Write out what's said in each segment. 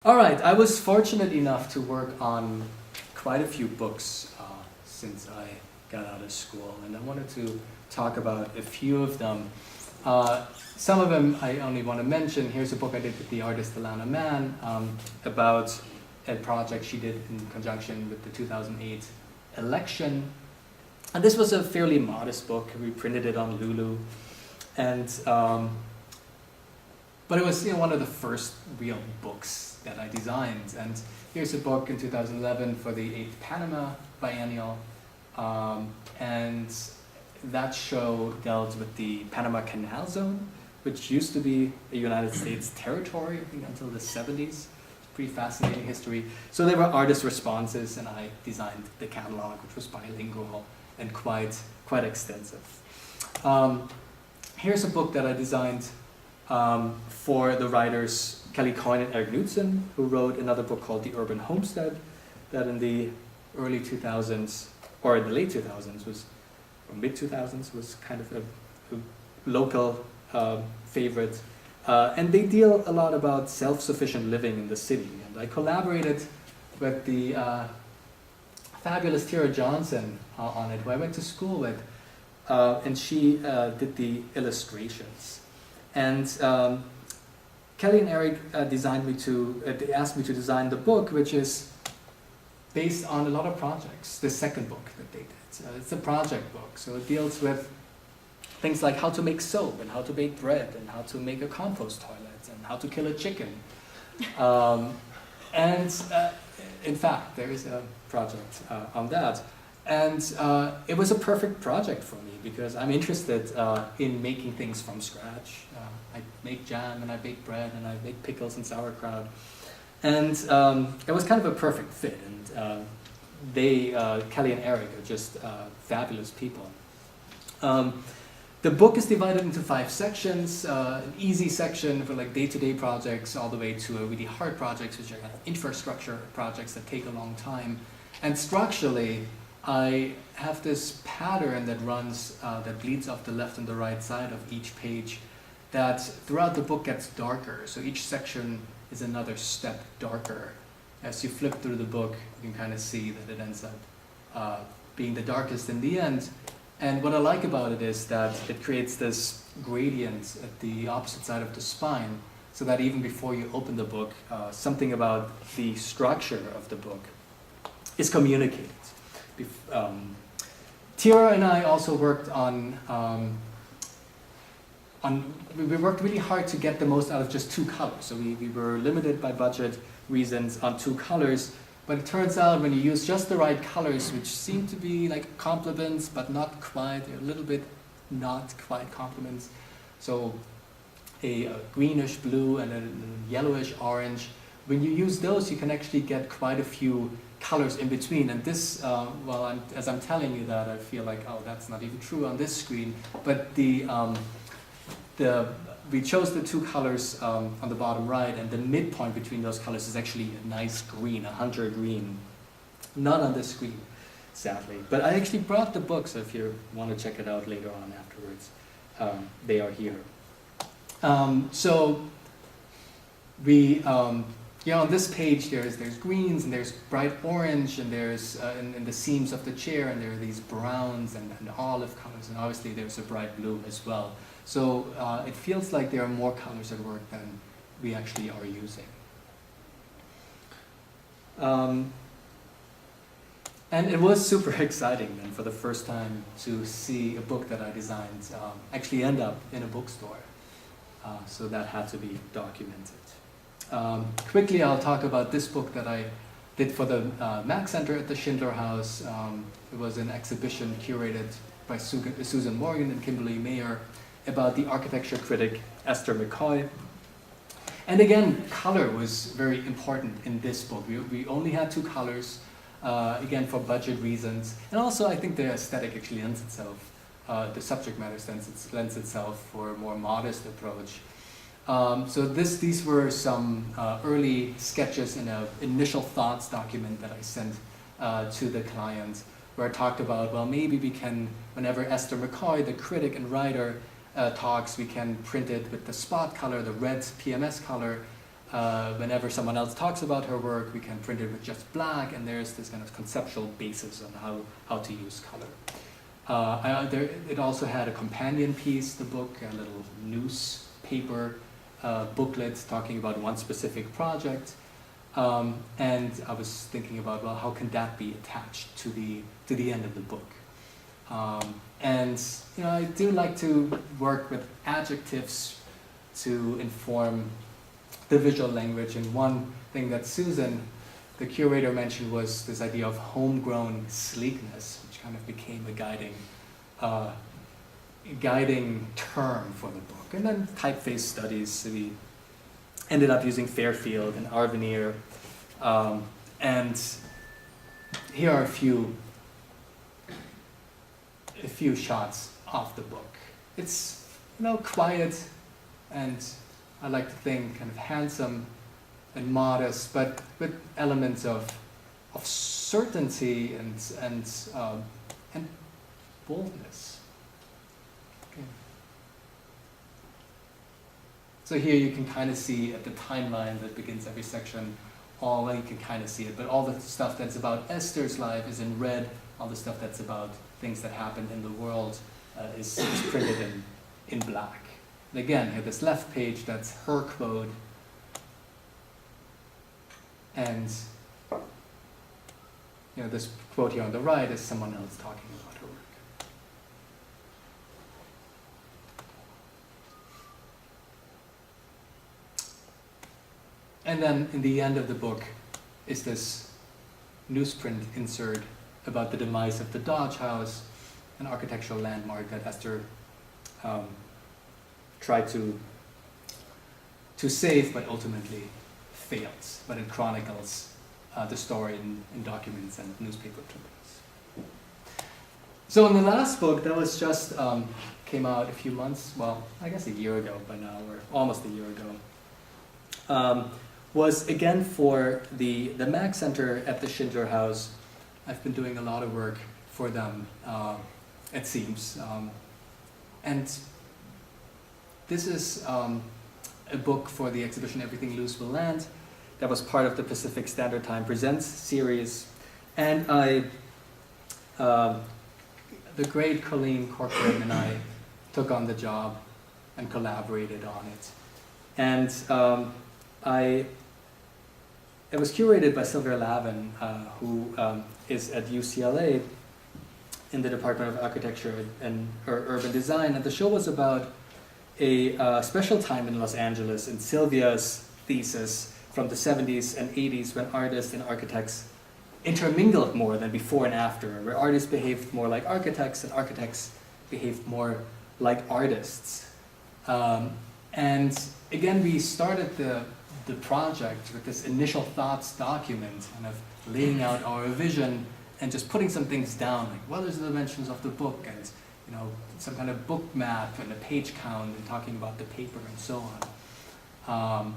All right, I was fortunate enough to work on quite a few books since I got out of school, and I wanted to talk about a few of them. Some of them I only want to mention. Here's a book I did with the artist Alana Mann about a project she did in conjunction with the 2008 election. And this was a fairly modest book. We printed it on Lulu. And but it was one of the first real books that I designed. And here's a book in 2011 for the 8th Panama Biennial. And that show dealt with the Panama Canal Zone, which used to be a United States territory, I think, until the 70s. It's pretty fascinating history. So there were artist responses, and I designed the catalog, which was bilingual and quite extensive. Here's a book that I designed for the writers Coyne and Erik Knutzen, who wrote another book called The Urban Homestead, that in the early 2000s, or in the late 2000s, or mid-2000s, was kind of a local favorite. And they deal a lot about self-sufficient living in the city. And I collaborated with the fabulous Tara Johnson on it, who I went to school with, and she did the illustrations. And Kelly and Erik they asked me to design the book, which is based on a lot of projects, the second book that they did. It's a project book, so it deals with things like how to make soap, and how to bake bread, and how to make a compost toilet, and how to kill a chicken. In fact, there is a project on that. And it was a perfect project for me because I'm interested in making things from scratch. I make jam, and I bake bread, and I make pickles and sauerkraut. And it was kind of a perfect fit. And Kelly and Erik are just fabulous people. The book is divided into 5 sections. An easy section for like day-to-day projects, all the way to a really hard projects, which are kind of infrastructure projects that take a long time. And structurally, I have this pattern that runs, that bleeds off the left and the right side of each page, that throughout the book gets darker. So each section is another step darker. As you flip through the book, you can kind of see that it ends up being the darkest in the end. And what I like about it is that it creates this gradient at the opposite side of the spine, so that even before you open the book, something about the structure of the book is communicated. Tira and I also worked we worked really hard to get the most out of just 2 colors. So we were limited by budget reasons on 2 colors, but it turns out when you use just the right colors, which seem to be like complements, but not quite, they're a little bit not quite complements. So a greenish blue and a yellowish orange. When you use those, you can actually get quite a few colors in between. And this, as I'm telling you that, I feel like, oh, that's not even true on this screen. But we chose the 2 colors on the bottom right, and the midpoint between those colors is actually a nice green, a hunter green. Not on this screen, sadly. But I actually brought the book, so if you want to check it out later on afterwards, they are here. So we, on this page there's greens, and there's bright orange, and there's in the seams of the chair, and there are these browns and olive colors, and obviously there's a bright blue as well. So it feels like there are more colors at work than we actually are using. And it was super exciting then for the first time to see a book that I designed actually end up in a bookstore. So that had to be documented. Quickly, I'll talk about this book that I did for the Mack Center at the Schindler House. It was an exhibition curated by Susan Morgan and Kimberli Meyer about the architecture critic Esther McCoy. And again, color was very important in this book. We only had 2 colors, again for budget reasons. And also I think the aesthetic actually lends itself, the subject matter lends itself for a more modest approach. So these were some early sketches in an initial thoughts document that I sent to the client, where I talked about, well, maybe we can, whenever Esther McCoy, the critic and writer, talks, we can print it with the spot color, the red PMS color, whenever someone else talks about her work, we can print it with just black, and there's this kind of conceptual basis on how to use color. It also had a companion piece, the book, a little newspaper booklet talking about one specific project. And I was thinking about, well, how can that be attached to the end of the book? And I do like to work with adjectives to inform the visual language. And one thing that Susan, the curator, mentioned was this idea of homegrown sleekness, which kind of became a guiding term for the book. And then typeface studies, we ended up using Fairfield and Arvanier. And here are a few shots of the book. It's quiet, and I like to think kind of handsome and modest, but with elements of certainty and boldness. Okay. So here you can kind of see at the timeline that begins every section, you can kind of see it, but all the stuff that's about Esther's life is in red. All the stuff that's about things that happened in the world is printed in black. And again, here, this left page, that's her quote. And this quote here on the right is someone else talking about her work. And then in the end of the book is this newsprint insert about the demise of the Dodge House, an architectural landmark that Esther tried to save, but ultimately fails. But it chronicles the story in documents and newspaper clippings. So in the last book, that was just came out a few months, well, I guess a year ago by now, or almost a year ago, was again for the Mac Center at the Schindler House. I've been doing a lot of work for them, it seems. And this is a book for the exhibition Everything Loose Will Land that was part of the Pacific Standard Time Presents series. And the great Colleen Corcoran and I took on the job and collaborated on it. And it was curated by Sylvia Lavin, who is at UCLA in the Department of Architecture and Urban Design. And the show was about a special time in Los Angeles in Sylvia's thesis from the 70s and 80s, when artists and architects intermingled more than before and after, where artists behaved more like architects and architects behaved more like artists. And again, we started the project with this initial thoughts document, kind of laying out our vision and just putting some things down, like what are the dimensions of the book, and some kind of book map and a page count, and talking about the paper and so on.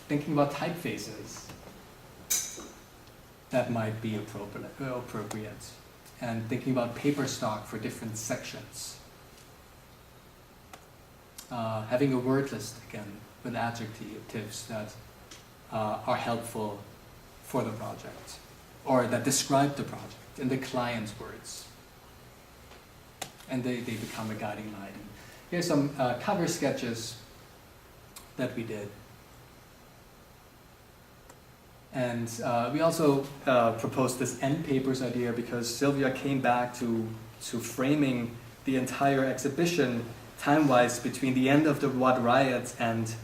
Thinking about typefaces that might be appropriate, and thinking about paper stock for different sections. Having a word list again with adjectives that are helpful for the project, or that describe the project in the client's words, and they become a guiding light. And here's some cover sketches that we did. And we also proposed this end papers idea because Sylvia came back to framing the entire exhibition time-wise between the end of the Watt riots and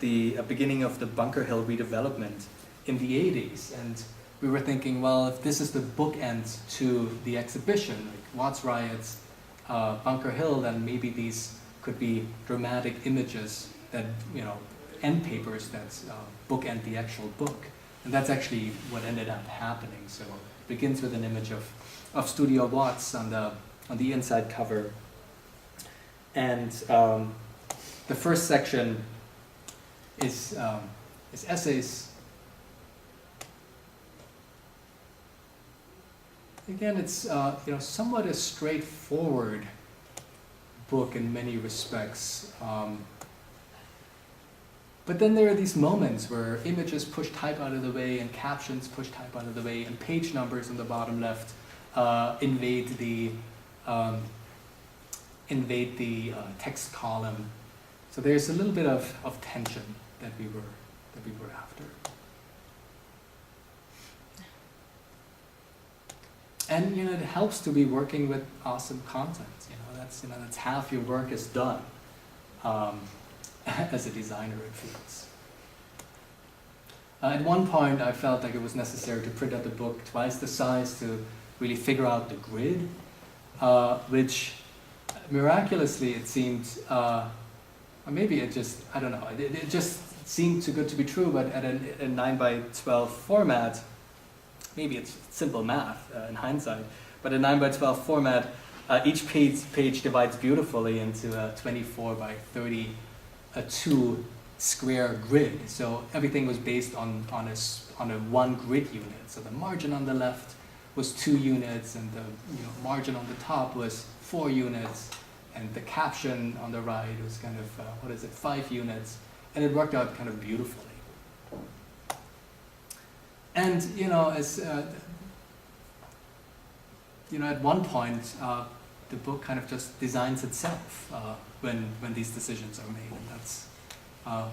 the beginning of the Bunker Hill redevelopment in the 80s. And we were thinking, well, if this is the bookend to the exhibition, like Watt's riots, Bunker Hill, then maybe these could be dramatic images that, end papers that bookend the actual book. And that's actually what ended up happening. So it begins with an image of Studio Watts on the inside cover. And the first section is essays. Again, it's somewhat a straightforward book in many respects. But then there are these moments where images push type out of the way and captions push type out of the way and page numbers on the bottom left invade the text column. So there's a little bit of tension that we were after. And it helps to be working with awesome content. That's half your work is done. As a designer, it feels. At one point, I felt like it was necessary to print out the book twice the size to really figure out the grid, which miraculously it seemed, or maybe it just, I don't know, it just seemed too good to be true, but at a 9x12 format, maybe it's simple math in hindsight, but a 9x12 format, each page divides beautifully into a 24x30 a 2 square grid. So everything was based on a 1 grid unit. So the margin on the left was 2 units, and the margin on the top was 4 units, and the caption on the right was kind of 5 units, and it worked out kind of beautifully. And as at one point, the book kind of just designs itself when these decisions are made, and that's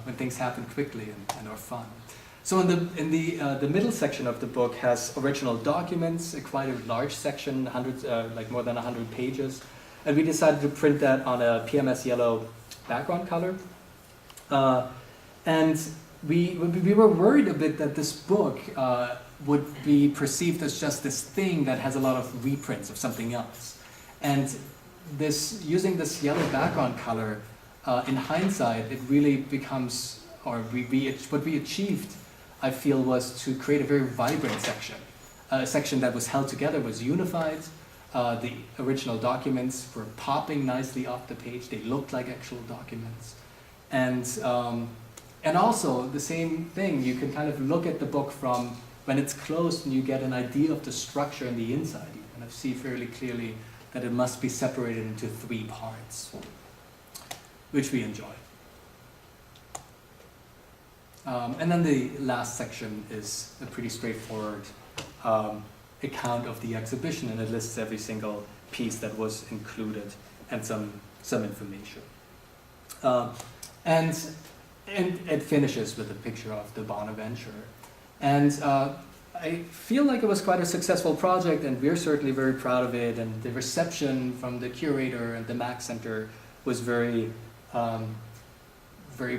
when things happen quickly and are fun. So in the middle section of the book has original documents, quite a large section, like more than 100 pages, and we decided to print that on a PMS yellow background color. And we were worried a bit that this book would be perceived as just this thing that has a lot of reprints of something else. And using this yellow background color, in hindsight, it really becomes, or what we achieved, I feel, was to create a very vibrant section. A section that was held together, was unified. The original documents were popping nicely off the page. They looked like actual documents. And also, the same thing, you can kind of look at the book from when it's closed and you get an idea of the structure in the inside. You kind of see fairly clearly that it must be separated into 3 parts, which we enjoy. And then the last section is a pretty straightforward account of the exhibition, and it lists every single piece that was included and some information. And it finishes with a picture of the Bonaventure. And I feel like it was quite a successful project, and we're certainly very proud of it, and the reception from the curator and the Mac Center was very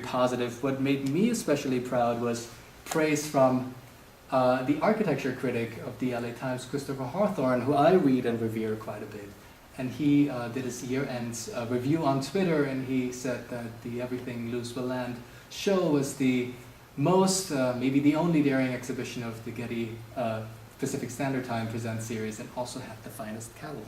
positive. What made me especially proud was praise from the architecture critic of the LA Times, Christopher Hawthorne, who I read and revere quite a bit. And he did his year-end review on Twitter, and he said that the Everything Loose Will Land show was the most, maybe the only daring exhibition of the Getty Pacific Standard Time Presents series, and also had the finest catalog.